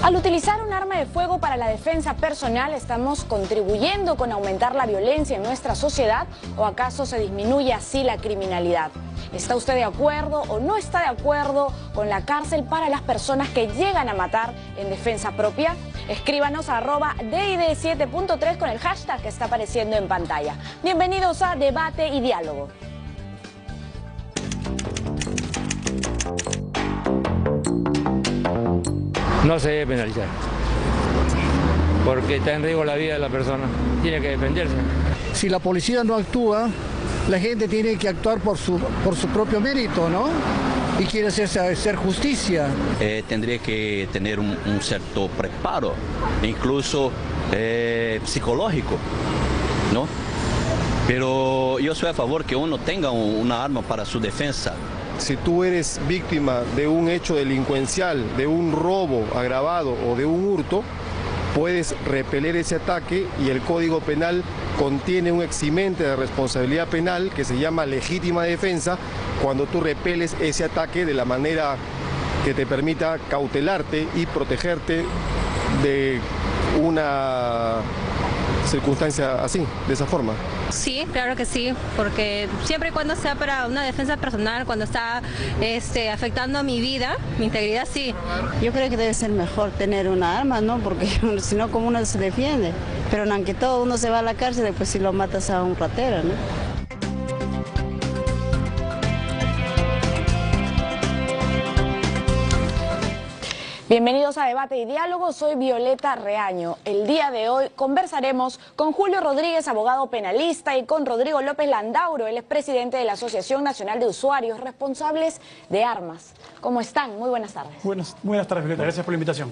Al utilizar un arma de fuego para la defensa personal, ¿estamos contribuyendo con aumentar la violencia en nuestra sociedad o acaso se disminuye así la criminalidad? ¿Está usted de acuerdo o no está de acuerdo con la cárcel para las personas que llegan a matar en defensa propia? Escríbanos a @DID7.3 con el hashtag que está apareciendo en pantalla. Bienvenidos a Debate y Diálogo. No se debe penalizar, porque está en riesgo la vida de la persona, tiene que defenderse. Si la policía no actúa, la gente tiene que actuar por su propio mérito, ¿no? Y quiere hacer justicia. Tendría que tener un cierto preparo, incluso psicológico, ¿no? Pero yo soy a favor que uno tenga una arma para su defensa. Si tú eres víctima de un hecho delincuencial, de un robo agravado o de un hurto, puedes repeler ese ataque y el Código Penal contiene un eximente de responsabilidad penal que se llama legítima defensa cuando tú repeles ese ataque de la manera que te permita cautelarte y protegerte de una circunstancia así, de esa forma. Sí, claro que sí, porque siempre y cuando sea para una defensa personal, cuando está afectando a mi vida, mi integridad, sí. Yo creo que debe ser mejor tener una arma, ¿no? Porque si no, ¿cómo uno se defiende? Pero aunque todo uno se va a la cárcel, después si lo matas a un ratero, ¿no? Bienvenidos a Debate y Diálogo, soy Violeta Reaño. El día de hoy conversaremos con Julio Rodríguez, abogado penalista, y con Rodrigo López Landauro, él es presidente de la Asociación Nacional de Usuarios Responsables de Armas. ¿Cómo están? Muy buenas tardes. Buenas tardes, Violeta, gracias por la invitación.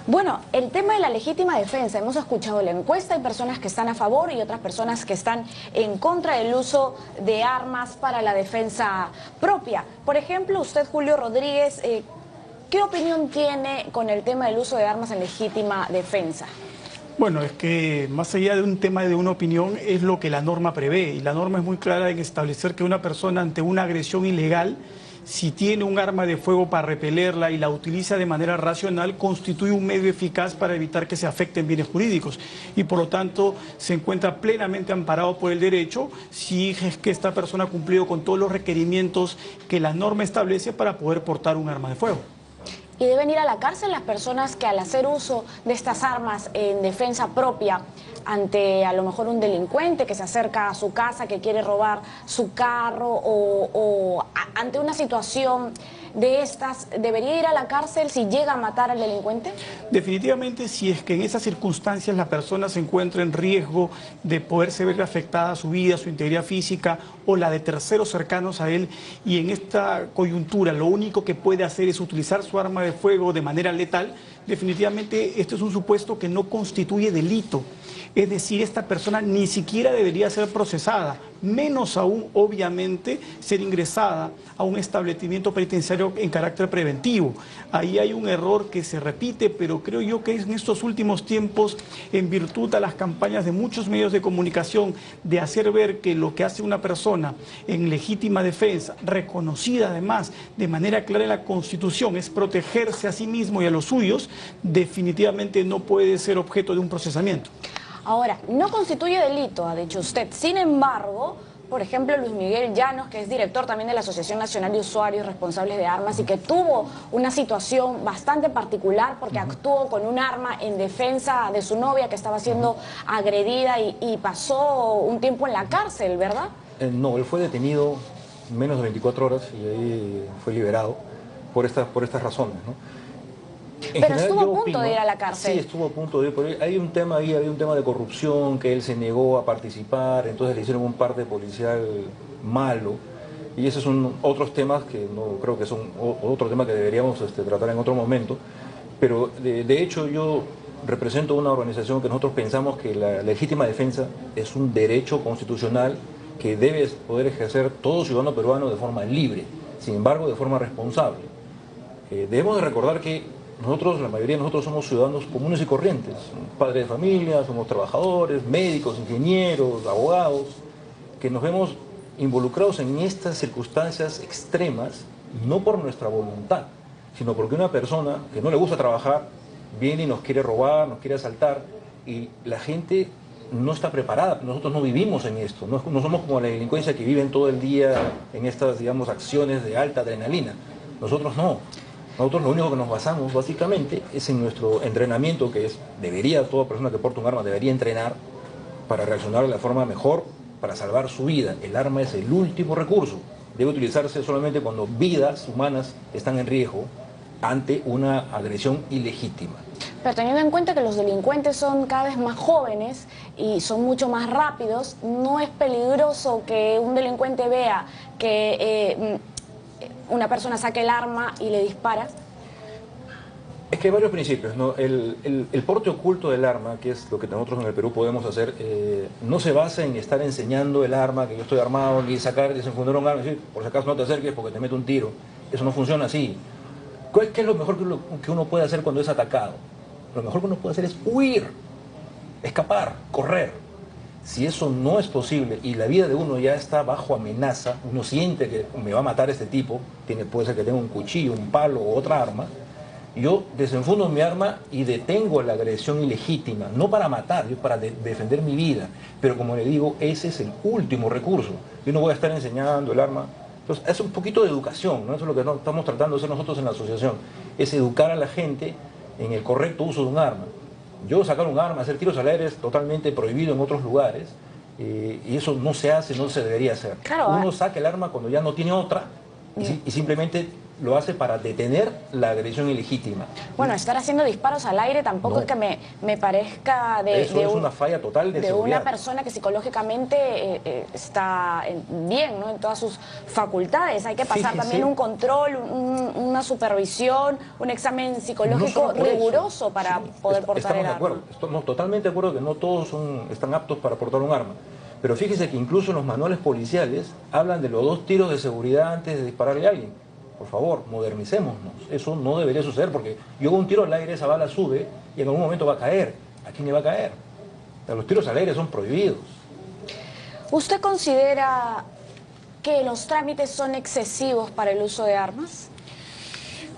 Bueno, el tema de la legítima defensa, hemos escuchado la encuesta, hay personas que están a favor y otras personas que están en contra del uso de armas para la defensa propia. Por ejemplo, usted, Julio Rodríguez, ¿qué opinión tiene con el tema del uso de armas en legítima defensa? Bueno, es que más allá de un tema de una opinión es lo que la norma prevé, y la norma es muy clara en establecer que una persona ante una agresión ilegal, si tiene un arma de fuego para repelerla y la utiliza de manera racional, constituye un medio eficaz para evitar que se afecten bienes jurídicos y por lo tanto se encuentra plenamente amparado por el derecho si es que esta persona ha cumplido con todos los requerimientos que la norma establece para poder portar un arma de fuego. ¿Y deben ir a la cárcel las personas que al hacer uso de estas armas en defensa propia ante a lo mejor un delincuente que se acerca a su casa, que quiere robar su carro o ante una situación de estas, debería ir a la cárcel si llega a matar al delincuente? Definitivamente, si es que en esas circunstancias la persona se encuentra en riesgo de poderse ver afectada su vida, su integridad física o la de terceros cercanos a él, y en esta coyuntura lo único que puede hacer es utilizar su arma de fuego de manera letal, definitivamente este es un supuesto que no constituye delito. Es decir, esta persona ni siquiera debería ser procesada, menos aún, obviamente, ser ingresada a un establecimiento penitenciario en carácter preventivo. Ahí hay un error que se repite, pero creo yo que en estos últimos tiempos, en virtud a las campañas de muchos medios de comunicación de hacer ver que lo que hace una persona en legítima defensa, reconocida además de manera clara en la Constitución, es protegerse a sí mismo y a los suyos, definitivamente no puede ser objeto de un procesamiento. Ahora, no constituye delito, ha dicho usted. Sin embargo, por ejemplo, Luis Miguel Llanos, que es director también de la Asociación Nacional de Usuarios Responsables de Armas y que tuvo una situación bastante particular porque actuó con un arma en defensa de su novia que estaba siendo agredida y pasó un tiempo en la cárcel, ¿verdad? No, él fue detenido menos de 24 horas y ahí fue liberado por estas razones, ¿no? Pero estuvo a punto de ir a la cárcel. Sí, estuvo a punto de ir, pero hay un tema ahí, había un tema de corrupción, que él se negó a participar, entonces le hicieron un parte policial malo, y esos son otros temas que no creo que son otro tema que deberíamos tratar en otro momento, pero de hecho yo represento una organización que nosotros pensamos que la legítima defensa es un derecho constitucional que debe poder ejercer todo ciudadano peruano de forma libre, sin embargo de forma responsable. Debemos de recordar que nosotros, la mayoría de nosotros somos ciudadanos comunes y corrientes, somos padres de familia, somos trabajadores, médicos, ingenieros, abogados, que nos vemos involucrados en estas circunstancias extremas, no por nuestra voluntad, sino porque una persona que no le gusta trabajar viene y nos quiere robar, nos quiere asaltar, y la gente no está preparada. Nosotros no vivimos en esto, no somos como la delincuencia que viven todo el día en estas, digamos, acciones de alta adrenalina. Nosotros no. Nosotros lo único que nos basamos básicamente es en nuestro entrenamiento, que toda persona que porta un arma debería entrenar para reaccionar de la forma mejor, para salvar su vida. El arma es el último recurso. Debe utilizarse solamente cuando vidas humanas están en riesgo ante una agresión ilegítima. Pero teniendo en cuenta que los delincuentes son cada vez más jóvenes y son mucho más rápidos, ¿no es peligroso que un delincuente vea que una persona saque el arma y le dispara? Es que hay varios principios, ¿no? El porte oculto del arma, que es lo que nosotros en el Perú podemos hacer, no se basa en estar enseñando el arma, que yo estoy armado, y sacar, desenfundar un arma y decir, por si acaso no te acerques porque te meto un tiro. Eso no funciona así. ¿Qué es lo mejor que uno puede hacer cuando es atacado? Lo mejor que uno puede hacer es huir, escapar, correr. Si eso no es posible y la vida de uno ya está bajo amenaza, uno siente que me va a matar este tipo, puede ser que tenga un cuchillo, un palo o otra arma, yo desenfundo mi arma y detengo la agresión ilegítima, no para matar, yo para defender mi vida. Pero como le digo, ese es el último recurso. Yo no voy a estar enseñando el arma. Entonces, es un poquito de educación, ¿no? Eso es lo que estamos tratando de hacer nosotros en la asociación, es educar a la gente en el correcto uso de un arma. Yo sacar un arma, hacer tiros al aire es totalmente prohibido en otros lugares, y eso no se hace, no se debería hacer. Claro, uno saca el arma cuando ya no tiene otra y simplemente lo hace para detener la agresión ilegítima. Bueno, estar haciendo disparos al aire tampoco es que me parezca es una falla total de seguridad. Una persona que psicológicamente está bien, ¿no? En todas sus facultades. Hay que pasar también un control, una supervisión, un examen psicológico riguroso para poder portar el arma. Estamos totalmente de acuerdo que no todos están aptos para portar un arma. Pero fíjese que incluso en los manuales policiales hablan de los 2 tiros de seguridad antes de dispararle a alguien. Por favor, modernicémonos. Eso no debería suceder porque yo hago un tiro al aire, esa bala sube y en algún momento va a caer. ¿A quién le va a caer? Los tiros al aire son prohibidos. ¿Usted considera que los trámites son excesivos para el uso de armas?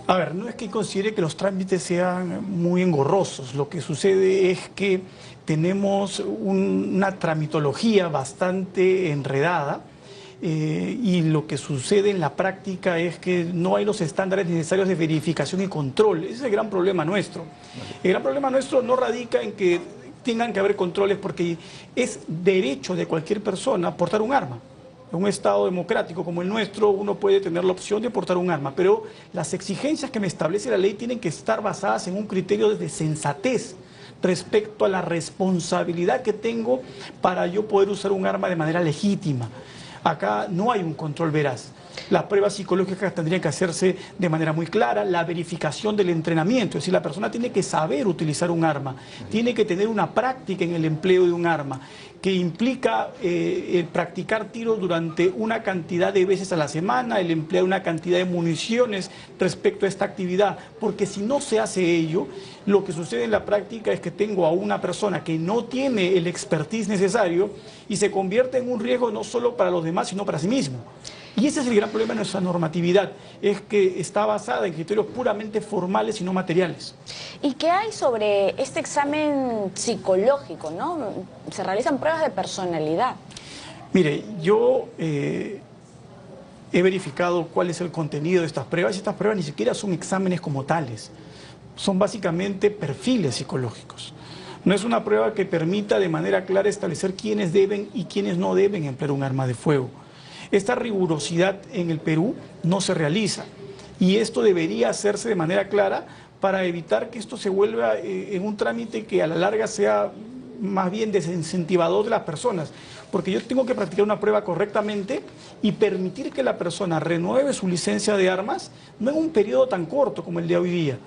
A ver, no es que considere que los trámites sean muy engorrosos. Lo que sucede es que tenemos una tramitología bastante enredada. Y lo que sucede en la práctica es que no hay los estándares necesarios de verificación y control. Ese es el gran problema nuestro. El gran problema nuestro no radica en que tengan que haber controles, porque es derecho de cualquier persona portar un arma. En un Estado democrático como el nuestro, uno puede tener la opción de portar un arma, pero las exigencias que me establece la ley tienen que estar basadas en un criterio de sensatez respecto a la responsabilidad que tengo para yo poder usar un arma de manera legítima. Acá no hay un control veraz. Las pruebas psicológicas tendrían que hacerse de manera muy clara, la verificación del entrenamiento, es decir, la persona tiene que saber utilizar un arma, tiene que tener una práctica en el empleo de un arma, que implica el practicar tiros durante una cantidad de veces a la semana, el emplear una cantidad de municiones respecto a esta actividad, porque si no se hace ello, lo que sucede en la práctica es que tengo a una persona que no tiene el expertise necesario y se convierte en un riesgo no solo para los demás, sino para sí mismo. Y ese es el gran problema de nuestra normatividad, es que está basada en criterios puramente formales y no materiales. ¿Y qué hay sobre este examen psicológico, no? Se realizan pruebas de personalidad. Mire, yo he verificado cuál es el contenido de estas pruebas, y estas pruebas ni siquiera son exámenes como tales, son básicamente perfiles psicológicos. No es una prueba que permita de manera clara establecer quiénes deben y quiénes no deben emplear un arma de fuego. Esta rigurosidad en el Perú no se realiza, y esto debería hacerse de manera clara para evitar que esto se vuelva en un trámite que a la larga sea más bien desincentivador de las personas, porque yo tengo que practicar una prueba correctamente y permitir que la persona renueve su licencia de armas, no en un periodo tan corto como el de hoy día.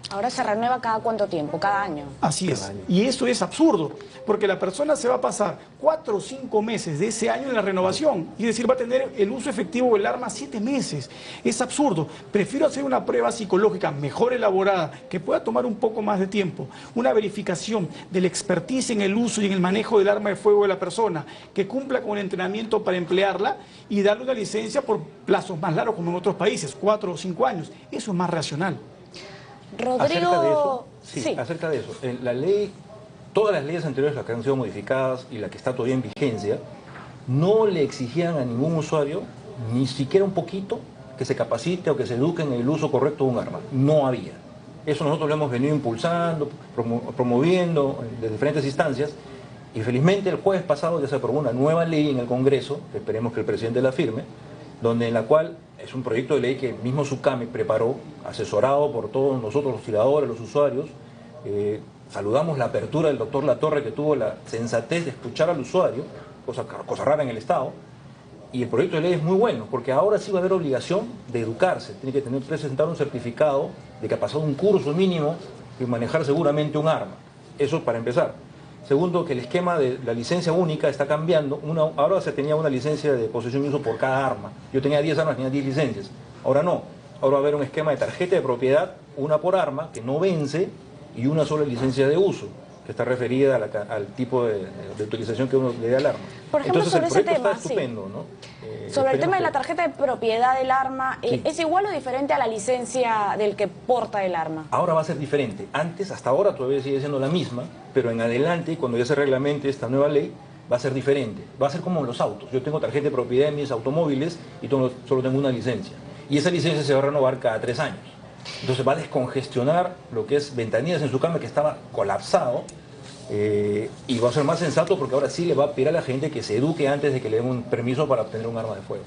Ahora se renueva cada cuánto tiempo, cada año. Así es, y eso es absurdo, porque la persona se va a pasar 4 o 5 meses de ese año en la renovación, y es decir, va a tener el uso efectivo del arma 7 meses. Es absurdo. Prefiero hacer una prueba psicológica mejor elaborada, que pueda tomar un poco más de tiempo, una verificación del expertise en el uso y en el manejo del arma de fuego de la persona, que cumpla con el entrenamiento para emplearla, y darle una licencia por plazos más largos como en otros países, 4 o 5 años. Eso es más racional. Rodrigo... Acerca de eso, sí. Acerca de eso. La ley, todas las leyes anteriores, las que han sido modificadas y la que está todavía en vigencia, no le exigían a ningún usuario, ni siquiera un poquito, que se capacite o que se eduque en el uso correcto de un arma. No había. Eso nosotros lo hemos venido impulsando, promoviendo de diferentes instancias, y felizmente el jueves pasado ya se aprobó una nueva ley en el Congreso, que esperemos que el presidente la firme, donde en la cual es un proyecto de ley que el mismo SUCAME preparó, asesorado por todos nosotros los legisladores, los usuarios. Saludamos la apertura del doctor Latorre, que tuvo la sensatez de escuchar al usuario, cosa rara en el Estado, y el proyecto de ley es muy bueno, porque ahora sí va a haber obligación de educarse, tiene que presentar un certificado de que ha pasado un curso mínimo y manejar seguramente un arma. Eso para empezar. Segundo, que el esquema de la licencia única está cambiando. Ahora se tenía una licencia de posesión y uso por cada arma. Yo tenía 10 armas, tenía 10 licencias. Ahora no. Ahora va a haber un esquema de tarjeta de propiedad, una por arma, que no vence, y una sola licencia de uso, que está referida al tipo de utilización que uno le dé al arma. Por ejemplo, entonces, sobre el proyecto ese tema, está estupendo, ¿no? Sobre el tema de la tarjeta de propiedad del arma, Sí. ¿es igual o diferente a la licencia del que porta el arma? Ahora va a ser diferente. Antes, hasta ahora todavía sigue siendo la misma, pero en adelante, cuando ya se reglamente esta nueva ley, va a ser diferente. Va a ser como en los autos. Yo tengo tarjeta de propiedad en mis automóviles y solo tengo una licencia. Y esa licencia se va a renovar cada 3 años. Entonces va a descongestionar lo que es ventanillas en SUCAME, que estaba colapsado, y va a ser más sensato porque ahora sí le va a pedir a la gente que se eduque antes de que le den un permiso para obtener un arma de fuego.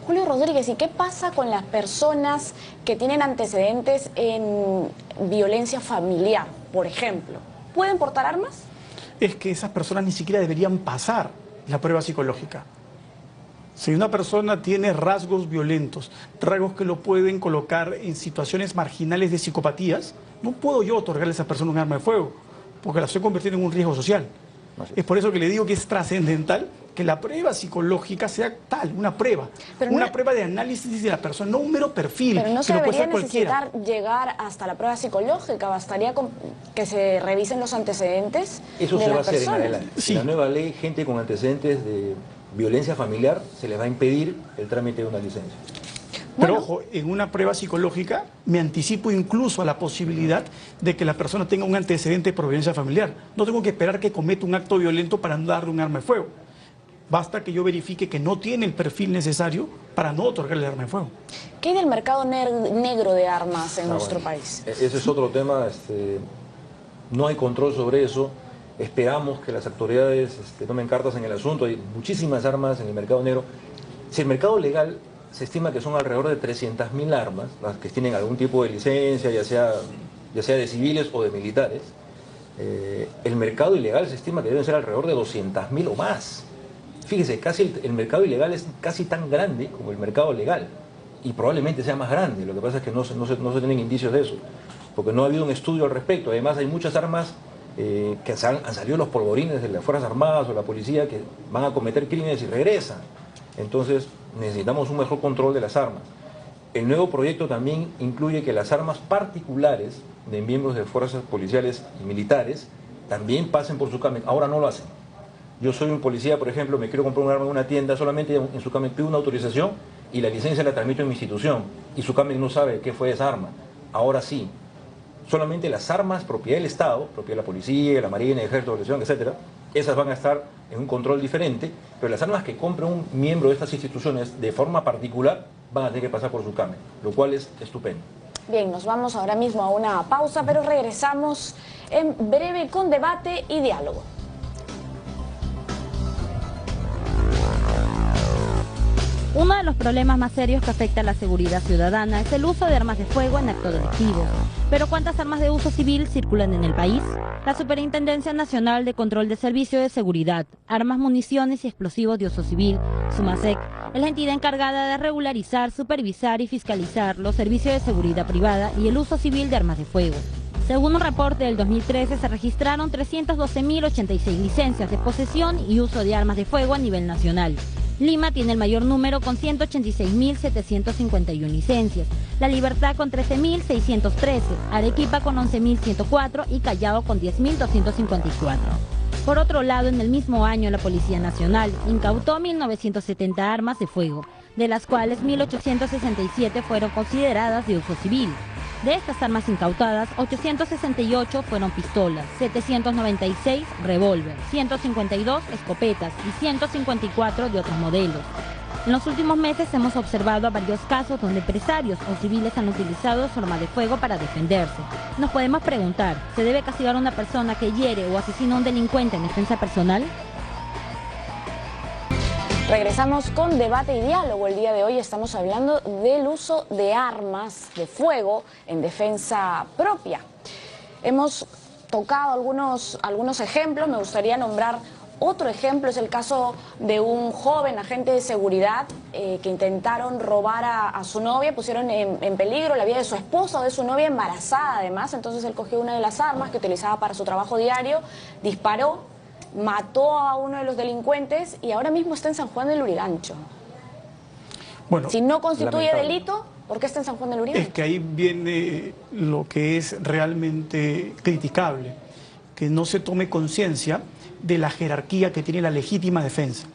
Julio Rodríguez, ¿y qué pasa con las personas que tienen antecedentes en violencia familiar, por ejemplo? ¿Pueden portar armas? Es que esas personas ni siquiera deberían pasar la prueba psicológica. Si una persona tiene rasgos violentos, rasgos que lo pueden colocar en situaciones marginales de psicopatías, no puedo yo otorgarle a esa persona un arma de fuego, porque la estoy convirtiendo en un riesgo social. Es por eso que le digo que es trascendental que la prueba psicológica sea tal, una prueba, prueba de análisis de la persona, no un mero perfil. Pero no se que lo puede debería hacer cualquiera. necesitar llegar hasta la prueba psicológica, bastaría con que se revisen los antecedentes Eso de se va a las hacer en personas. adelante. Sí. En la nueva ley, gente con antecedentes de violencia familiar se les va a impedir el trámite de una licencia. Pero Bueno. ojo, en una prueba psicológica me anticipo incluso a la posibilidad de que la persona tenga un antecedente de violencia familiar. No tengo que esperar que cometa un acto violento para no darle un arma de fuego. Basta que yo verifique que no tiene el perfil necesario para no otorgarle el arma de fuego. ¿Qué hay del mercado negro de armas en nuestro país? Ese es otro tema, no hay control sobre eso. Esperamos que las autoridades tomen cartas en el asunto. Hay muchísimas armas en el mercado negro. Si el mercado legal se estima que son alrededor de 300.000 armas, las que tienen algún tipo de licencia, ya sea de civiles o de militares. El mercado ilegal se estima que deben ser alrededor de 200.000 o más. Fíjese, el mercado ilegal es casi tan grande como el mercado legal, y probablemente sea más grande. Lo que pasa es que no se tienen indicios de eso, porque no ha habido un estudio al respecto. Además, hay muchas armas que han salido los polvorines de las Fuerzas Armadas o la policía que van a cometer crímenes y regresan. Entonces necesitamos un mejor control de las armas. El nuevo proyecto también incluye que las armas particulares de miembros de fuerzas policiales y militares también pasen por SUCAME. Ahora no lo hacen. Yo soy un policía, por ejemplo, me quiero comprar un arma en una tienda, solamente en SUCAME pido una autorización y la licencia la tramito en mi institución, y SUCAME no sabe qué fue esa arma. Ahora sí, solamente las armas propiedad del Estado, propiedad de la policía, la marina, el ejército, la policía, etcétera, esas van a estar en un control diferente, pero las armas que compre un miembro de estas instituciones de forma particular van a tener que pasar por SUCAME, lo cual es estupendo. Bien, nos vamos ahora mismo a una pausa, pero regresamos en breve con debate y diálogo. Uno de los problemas más serios que afecta a la seguridad ciudadana es el uso de armas de fuego en actos delictivos. Pero ¿cuántas armas de uso civil circulan en el país? La Superintendencia Nacional de Control de Servicio de Seguridad, Armas, Municiones y Explosivos de Uso Civil, SUMASEC, es la entidad encargada de regularizar, supervisar y fiscalizar los servicios de seguridad privada y el uso civil de armas de fuego. Según un reporte del 2013, se registraron 312.086 licencias de posesión y uso de armas de fuego a nivel nacional. Lima tiene el mayor número con 186.751 licencias, La Libertad con 13.613, Arequipa con 11.104 y Callao con 10.254. Por otro lado, en el mismo año la Policía Nacional incautó 1.970 armas de fuego, de las cuales 1.867 fueron consideradas de uso civil. De estas armas incautadas, 868 fueron pistolas, 796 revólver, 152 escopetas y 154 de otros modelos. En los últimos meses hemos observado varios casos donde empresarios o civiles han utilizado su arma de fuego para defenderse. Nos podemos preguntar, ¿se debe castigar a una persona que hiere o asesina a un delincuente en defensa personal? Regresamos con debate y diálogo. El día de hoy estamos hablando del uso de armas de fuego en defensa propia. Hemos tocado algunos ejemplos, me gustaría nombrar otro ejemplo, es el caso de un joven agente de seguridad que intentaron robar a su novia, pusieron en peligro la vida de su esposa o de su novia embarazada además, entonces él cogió una de las armas que utilizaba para su trabajo diario, disparó, mató a uno de los delincuentes y ahora mismo está en San Juan del Lurigancho. Bueno, si no constituye delito, ¿por qué está en San Juan del Lurigancho? Es que ahí viene lo que es realmente criticable, que no se tome conciencia de la jerarquía que tiene la legítima defensa.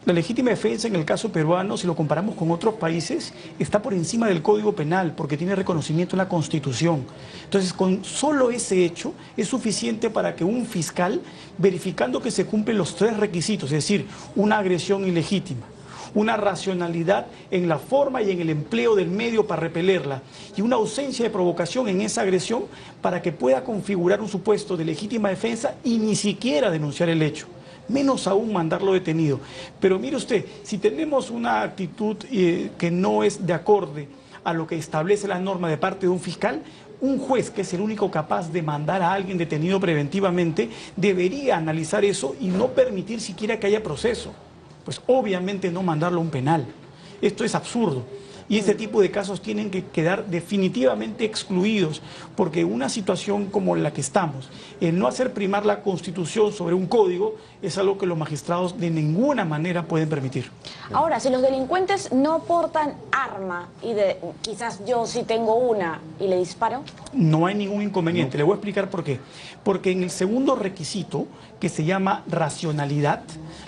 La legítima defensa en el caso peruano, si lo comparamos con otros países, está por encima del Código Penal porque tiene reconocimiento en la Constitución. Entonces, con solo ese hecho es suficiente para que un fiscal, verificando que se cumplen los 3 requisitos, es decir, una agresión ilegítima, una racionalidad en la forma y en el empleo del medio para repelerla y una ausencia de provocación en esa agresión para que pueda configurar un supuesto de legítima defensa y ni siquiera denunciar el hecho, menos aún mandarlo detenido. Pero mire usted, si tenemos una actitud que no es de acorde a lo que establece la norma de parte de un fiscal, un juez, que es el único capaz de mandar a alguien detenido preventivamente, debería analizar eso y no permitir siquiera que haya proceso. Pues obviamente no mandarlo a un penal. Esto es absurdo. Y este tipo de casos tienen que quedar definitivamente excluidos, porque una situación como la que estamos, el no hacer primar la Constitución sobre un código, es algo que los magistrados de ninguna manera pueden permitir. Ahora, si los delincuentes no portan arma, y quizás yo sí tengo una y le disparo. No hay ningún inconveniente. Le voy a explicar por qué. Porque en el segundo requisito, que se llama racionalidad,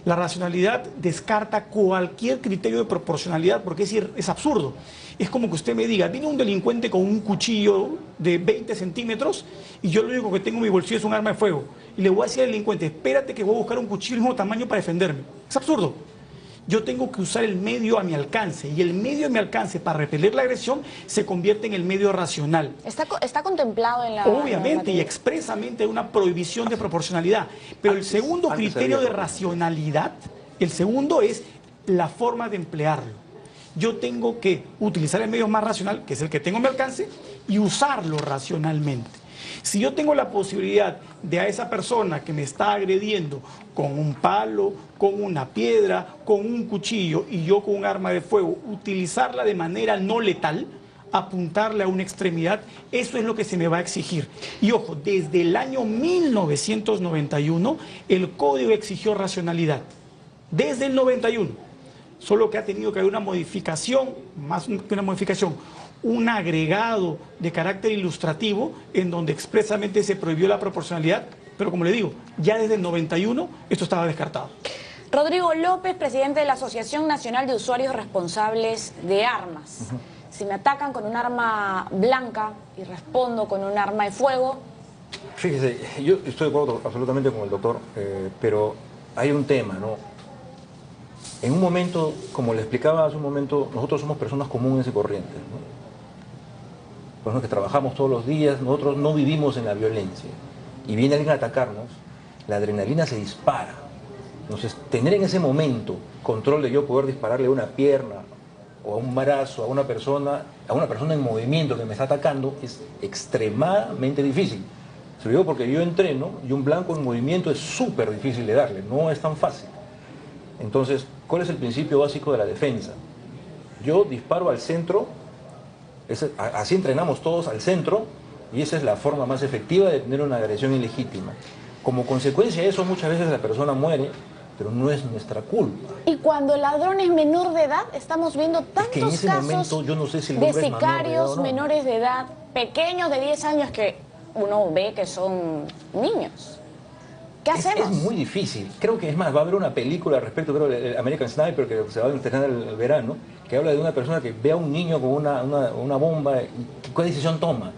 la racionalidad descarta cualquier criterio de proporcionalidad, porque es absurdo. Es como que usted me diga, viene un delincuente con un cuchillo de 20 centímetros y yo lo único que tengo en mi bolsillo es un arma de fuego. Y le voy a decir al delincuente, espérate que voy a buscar un cuchillo del mismo tamaño para defenderme. Es absurdo. Yo tengo que usar el medio a mi alcance y el medio a mi alcance para repeler la agresión se convierte en el medio racional. Está contemplado en la... Obviamente y expresamente hay una prohibición de proporcionalidad, pero el segundo criterio de racionalidad, el segundo es la forma de emplearlo. Yo tengo que utilizar el medio más racional, que es el que tengo a mi alcance, y usarlo racionalmente. Si yo tengo la posibilidad de a esa persona que me está agrediendo con un palo, con una piedra, con un cuchillo y yo con un arma de fuego, utilizarla de manera no letal, apuntarle a una extremidad, eso es lo que se me va a exigir. Y ojo, desde el año 1991 el Código exigió racionalidad. Desde el 91. Solo que ha tenido que haber una modificación, más que una modificación, un agregado de carácter ilustrativo en donde expresamente se prohibió la proporcionalidad, pero como le digo, ya desde el 91 esto estaba descartado. Rodrigo López, presidente de la Asociación Nacional de Usuarios Responsables de Armas. Si me atacan con un arma blanca y respondo con un arma de fuego... Fíjese, yo estoy de acuerdo absolutamente con el doctor, pero hay un tema, ¿no? En un momento, como le explicaba hace un momento, nosotros somos personas comunes y corrientes, ¿no? Personas que trabajamos todos los días, nosotros no vivimos en la violencia. Y viene alguien a atacarnos, la adrenalina se dispara. Entonces, tener en ese momento control de yo poder dispararle a una pierna o a un brazo a una persona en movimiento que me está atacando es extremadamente difícil. Se lo digo porque yo entreno y un blanco en movimiento es súper difícil de darle, no es tan fácil. Entonces, ¿cuál es el principio básico de la defensa? Yo disparo al centro, así entrenamos todos al centro, y esa es la forma más efectiva de tener una agresión ilegítima. Como consecuencia de eso, muchas veces la persona muere, pero no es nuestra culpa. Y cuando el ladrón es menor de edad, estamos viendo tantos casos momento, yo no sé si el de sicarios menores de edad, pequeños de 10 años que uno ve que son niños. ¿Qué hacemos? Es muy difícil. Creo que es más, va a haber una película al respecto, creo, el American Sniper, que se va a estrenar el verano, que habla de una persona que ve a un niño con una bomba y qué decisión toma.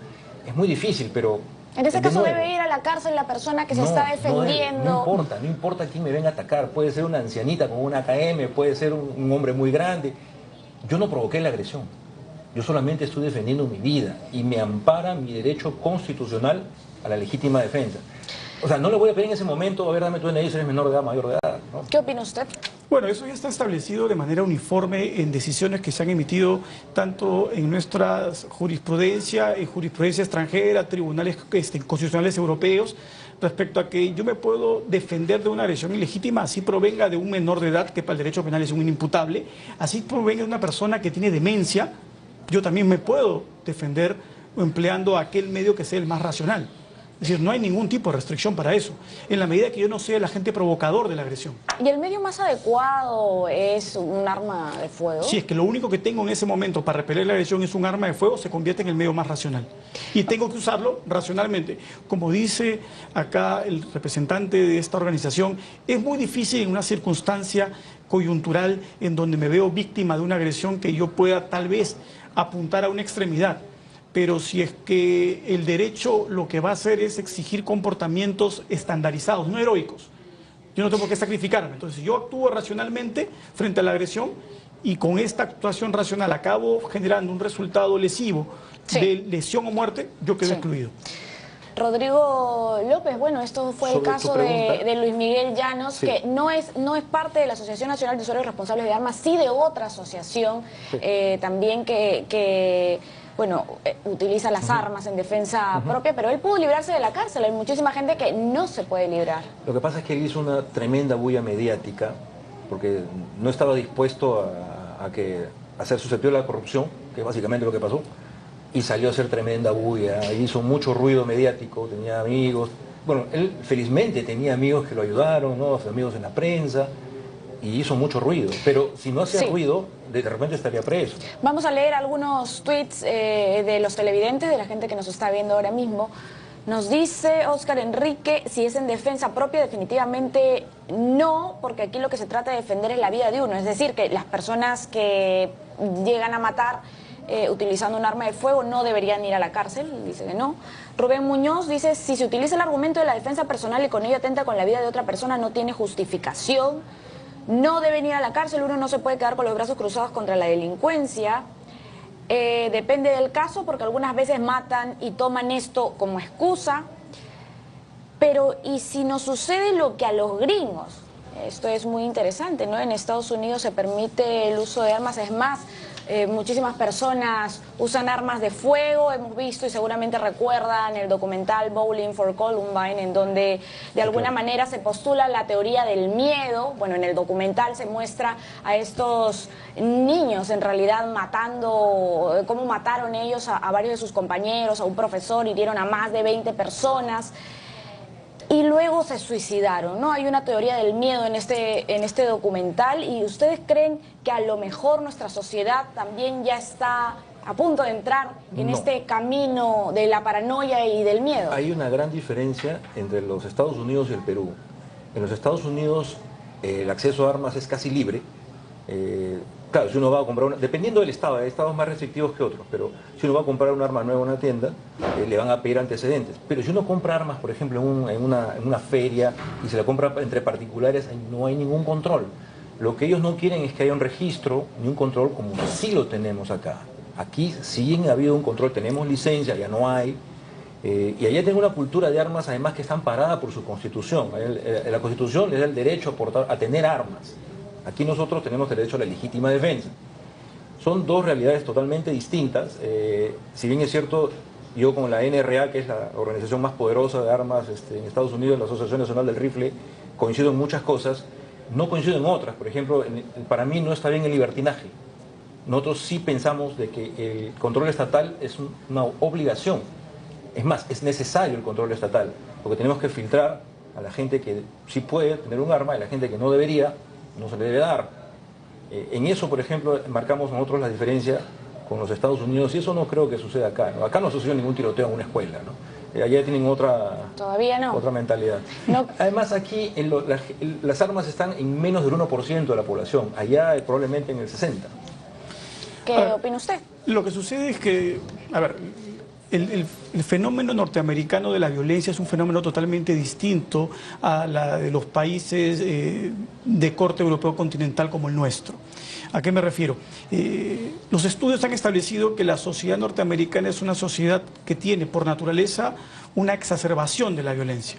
es muy difícil, pero... En ese caso debe ir a la cárcel la persona que se está defendiendo. No importa quién me venga a atacar, puede ser una ancianita con una AKM, puede ser un hombre muy grande. Yo no provoqué la agresión, yo solamente estoy defendiendo mi vida y me ampara mi derecho constitucional a la legítima defensa. O sea, no le voy a pedir en ese momento, a ver, dame tu DNI si eres menor de edad, mayor de edad, ¿no? ¿Qué opina usted? Bueno, eso ya está establecido de manera uniforme en decisiones que se han emitido tanto en nuestra jurisprudencia, en jurisprudencia extranjera, tribunales constitucionales europeos, respecto a que yo me puedo defender de una agresión ilegítima, así provenga de un menor de edad, que para el derecho penal es un inimputable, así provenga de una persona que tiene demencia, yo también me puedo defender empleando aquel medio que sea el más racional. Es decir, no hay ningún tipo de restricción para eso, en la medida que yo no sea el agente provocador de la agresión. ¿Y el medio más adecuado es un arma de fuego? Si es que lo único que tengo en ese momento para repeler la agresión es un arma de fuego, se convierte en el medio más racional. Y tengo que usarlo racionalmente. Como dice acá el representante de esta organización, es muy difícil en una circunstancia coyuntural en donde me veo víctima de una agresión que yo pueda tal vez apuntar a una extremidad. Pero si es que el derecho lo que va a hacer es exigir comportamientos estandarizados, no heroicos, yo no tengo que sacrificarme. Entonces, si yo actúo racionalmente frente a la agresión y con esta actuación racional acabo generando un resultado lesivo de lesión o muerte, yo quedo excluido. Rodrigo López, bueno, esto fue el caso de Luis Miguel Llanos, que no es parte de la Asociación Nacional de Usuarios Responsables de Armas, sí de otra asociación también que utiliza las armas en defensa propia, pero él pudo librarse de la cárcel. Hay muchísima gente que no se puede librar. Lo que pasa es que él hizo una tremenda bulla mediática, porque no estaba dispuesto a ser susceptible a la corrupción, que es básicamente lo que pasó, y salió a hacer tremenda bulla, hizo mucho ruido mediático, tenía amigos. Bueno, él felizmente tenía amigos que lo ayudaron, ¿no? Amigos en la prensa, y hizo mucho ruido, pero si no hacía ruido, de repente estaría preso. Vamos a leer algunos tweets de los televidentes, de la gente que nos está viendo ahora mismo. Nos dice Oscar Enrique, si es en defensa propia, definitivamente no, porque aquí lo que se trata de defender es la vida de uno, es decir, que las personas que llegan a matar utilizando un arma de fuego no deberían ir a la cárcel, dice que no. Rubén Muñoz dice, si se utiliza el argumento de la defensa personal y con ello atenta con la vida de otra persona, no tiene justificación. No deben ir a la cárcel, uno no se puede quedar con los brazos cruzados contra la delincuencia. Depende del caso, porque algunas veces matan y toman esto como excusa. Pero, ¿y si nos sucede lo que a los gringos? Esto es muy interesante, ¿no? En Estados Unidos se permite el uso de armas, es más, muchísimas personas usan armas de fuego, hemos visto y seguramente recuerdan el documental Bowling for Columbine, en donde de alguna manera se postula la teoría del miedo. Bueno, en el documental se muestra a estos niños en realidad matando, cómo mataron ellos a varios de sus compañeros, a un profesor, hirieron a más de 20 personas. Y luego se suicidaron, ¿no? Hay una teoría del miedo en este documental, y ¿ustedes creen que a lo mejor nuestra sociedad también ya está a punto de entrar en este camino de la paranoia y del miedo? Hay una gran diferencia entre los Estados Unidos y el Perú. En los Estados Unidos el acceso a armas es casi libre. Claro, si uno va a comprar una, dependiendo del estado, hay estados más restrictivos que otros, pero si uno va a comprar un arma nueva en una tienda, le van a pedir antecedentes. Pero si uno compra armas, por ejemplo, en una feria y se la compra entre particulares, no hay ningún control. Lo que ellos no quieren es que haya un registro ni un control como sí lo tenemos acá. Aquí sí ha habido un control, tenemos licencia, ya no hay. Y allá tengo una cultura de armas, además, que está amparada por su constitución. La constitución les da el derecho a tener armas. Aquí nosotros tenemos derecho a la legítima defensa. Son dos realidades totalmente distintas. Si bien es cierto, yo con la NRA, que es la organización más poderosa de armas en Estados Unidos, la Asociación Nacional del Rifle, coincido en muchas cosas, no coincido en otras. Por ejemplo, para mí no está bien el libertinaje. Nosotros sí pensamos de que el control estatal es una obligación. Es más, es necesario el control estatal, porque tenemos que filtrar a la gente que sí puede tener un arma y a la gente que no debería, no se le debe dar. En eso, por ejemplo, marcamos nosotros la diferencia con los Estados Unidos, y eso no creo que suceda acá, ¿no? Acá no sucedió ningún tiroteo en una escuela, ¿no? Allá tienen otra mentalidad. No. Además, aquí las armas están en menos del 1% de la población, allá probablemente en el 60%. ¿Qué opina usted? Lo que sucede es que, a ver, el fenómeno norteamericano de la violencia es un fenómeno totalmente distinto a la de los países de corte europeo continental como el nuestro. ¿A qué me refiero? Los estudios han establecido que la sociedad norteamericana es una sociedad que tiene por naturaleza una exacerbación de la violencia.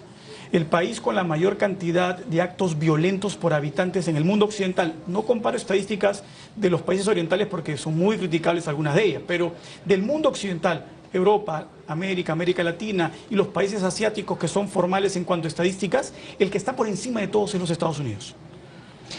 El país con la mayor cantidad de actos violentos por habitantes en el mundo occidental. No comparo estadísticas de los países orientales porque son muy criticables algunas de ellas, pero del mundo occidental, Europa, América Latina y los países asiáticos que son formales en cuanto a estadísticas, el que está por encima de todos es los Estados Unidos.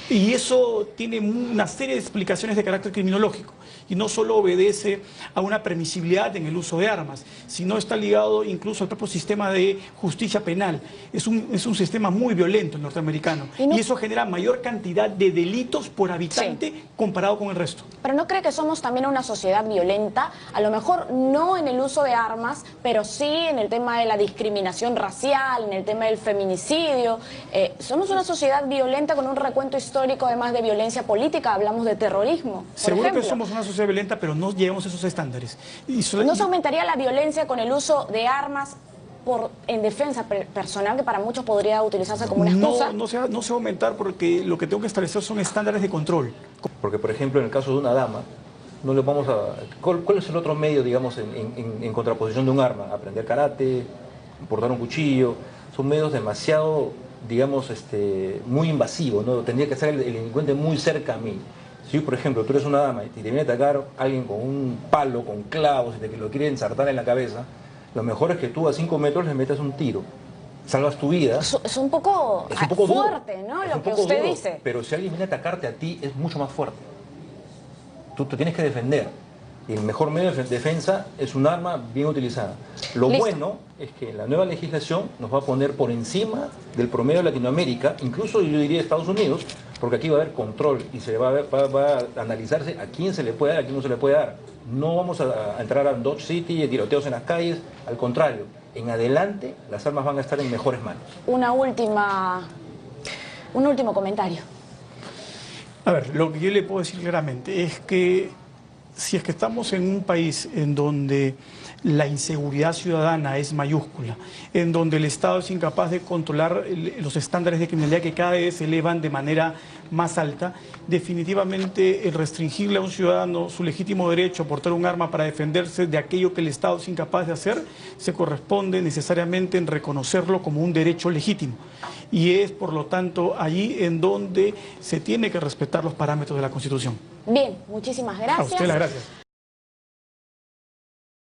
Y eso tiene una serie de explicaciones de carácter criminológico y no solo obedece a una permisibilidad en el uso de armas, sino está ligado incluso al propio sistema de justicia penal. Es un sistema muy violento el norteamericano y eso genera mayor cantidad de delitos por habitante comparado con el resto. Pero ¿no cree que somos también una sociedad violenta? A lo mejor no en el uso de armas, pero sí en el tema de la discriminación racial, en el tema del feminicidio. Somos una sociedad violenta con un recuento histórico además de violencia política, hablamos de terrorismo. Seguro que somos una sociedad violenta, pero no llegamos a esos estándares. ¿No se aumentaría la violencia con el uso de armas en defensa personal, que para muchos podría utilizarse como una excusa? No se va a aumentar porque lo que tengo que establecer son estándares de control. Porque, por ejemplo, en el caso de una dama, no le vamos a... ¿Cuál es el otro medio, digamos, en contraposición de un arma? Aprender karate, portar un cuchillo, son medios demasiado, digamos, muy invasivos, ¿no? Tendría que estar el delincuente muy cerca a mí. Si, por ejemplo, tú eres una dama y te viene a atacar alguien con un palo, con clavos, y te lo quiere ensartar en la cabeza, lo mejor es que tú a 5 metros le metas un tiro. Salvas tu vida. Es un poco fuerte, ¿no? Lo que usted dice. Pero si alguien viene a atacarte a ti, es mucho más fuerte. Tú te tienes que defender. Y el mejor medio de defensa es un arma bien utilizada. Lo bueno es que la nueva legislación nos va a poner por encima del promedio de Latinoamérica, incluso yo diría Estados Unidos, porque aquí va a haber control y se va a analizarse a quién se le puede dar, a quién no se le puede dar. No vamos a entrar a Dodge City, tiroteos en las calles, al contrario. En adelante las armas van a estar en mejores manos. Un último comentario. A ver, lo que yo le puedo decir claramente es que si es que estamos en un país en donde la inseguridad ciudadana es mayúscula, en donde el Estado es incapaz de controlar los estándares de criminalidad que cada vez se elevan de manera más alta, definitivamente el restringirle a un ciudadano su legítimo derecho a portar un arma para defenderse de aquello que el Estado es incapaz de hacer, se corresponde necesariamente en reconocerlo como un derecho legítimo. Y es, por lo tanto, allí en donde se tiene que respetar los parámetros de la Constitución. Bien, muchísimas gracias. A usted las gracias.